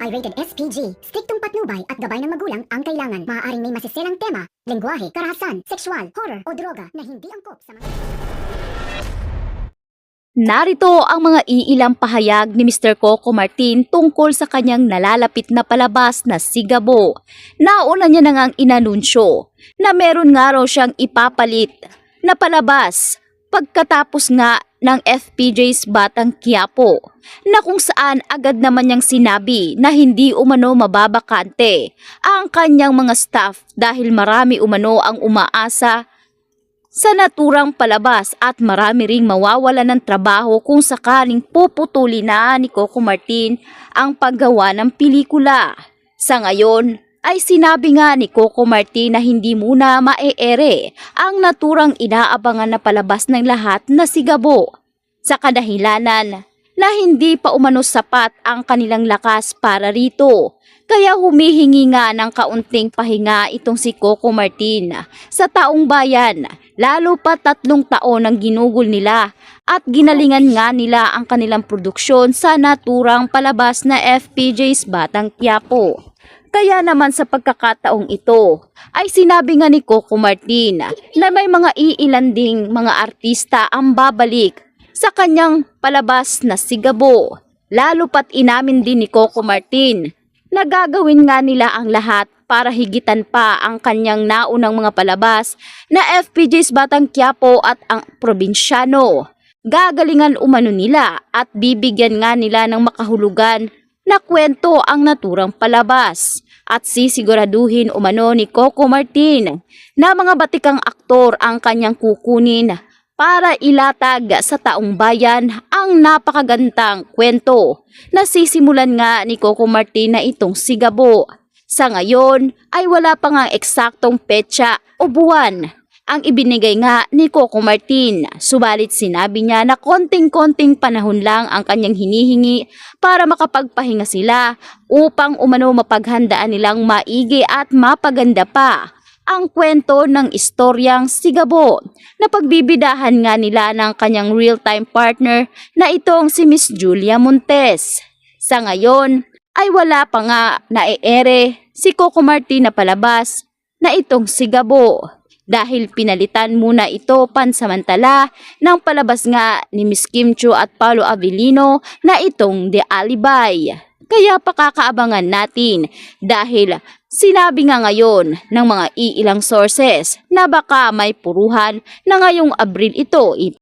ay rated SPG. Striktong patnubay at gabay ng magulang ang kailangan. Maaaring may masiselang tema, lengguwahe, karahasan, sexual, horror o droga na hindi angkop sa mga... Narito ang mga iilang pahayag ni Mr. Coco Martin tungkol sa kanyang nalalapit na palabas na Sigabo. Nauna niya na ngang inanunsyo na meron nga raw siyang ipapalit na palabas pagkatapos nga ng FPJ's Batang Quiapo, na kung saan agad naman niyang sinabi na hindi umano mababakante ang kanyang mga staff dahil marami umano ang umaasa sa naturang palabas at marami ring mawawala ng trabaho kung sakaling puputuli na ni Coco Martin ang paggawa ng pelikula. Sa ngayon ay sinabi nga ni Coco Martin na hindi muna maeere ang naturang inaabangan na palabas ng lahat na Sigabo sa kadahilanan na hindi pa umano sapat ang kanilang lakas para rito. Kaya humihingi nga ng kaunting pahinga itong si Coco Martin sa taong bayan, lalo pa 3 taon ang ginugol nila at ginalingan nga nila ang kanilang produksyon sa naturang palabas na FPJ's Batang Quiapo. Kaya naman sa pagkakataong ito ay sinabi nga ni Coco Martin na may mga iilan ding mga artista ang babalik sa kanyang palabas na Sigabo. Lalo pat inamin din ni Coco Martin na gagawin nga nila ang lahat para higitan pa ang kanyang naunang mga palabas na FPJ's Batang Quiapo at ang Probinsyano. Gagalingan umano nila at bibigyan nga nila ng makahulugan na kwento ang naturang palabas. At sisiguraduhin umano ni Coco Martin na mga batikang aktor ang kanyang kukunin para ilatag sa taong bayan ang napakagandang kwento na sisimulan nga ni Coco Martin na itong Sigabo. Sa ngayon ay wala pa nga eksaktong petsa o buwan ang ibinigay nga ni Coco Martin. Subalit sinabi niya na konting-konting panahon lang ang kanyang hinihingi para makapagpahinga sila upang umano mapaghandaan nilang maigi at mapaganda pa ang kwento ng istoryang Sigabo na pagbibidahan nga nila ng kanyang real-time partner na itong si Miss Julia Montes. Sa ngayon ay wala pa nga naeere si Coco Martin na palabas na itong Sigabo dahil pinalitan muna ito pansamantala ng palabas nga ni Miss Kim Chiu at Paolo Avellino na itong The Alibi. Kaya pakakaabangan natin dahil sinabi nga ngayon ng mga iilang sources na baka may puruhan na ngayong Abril ito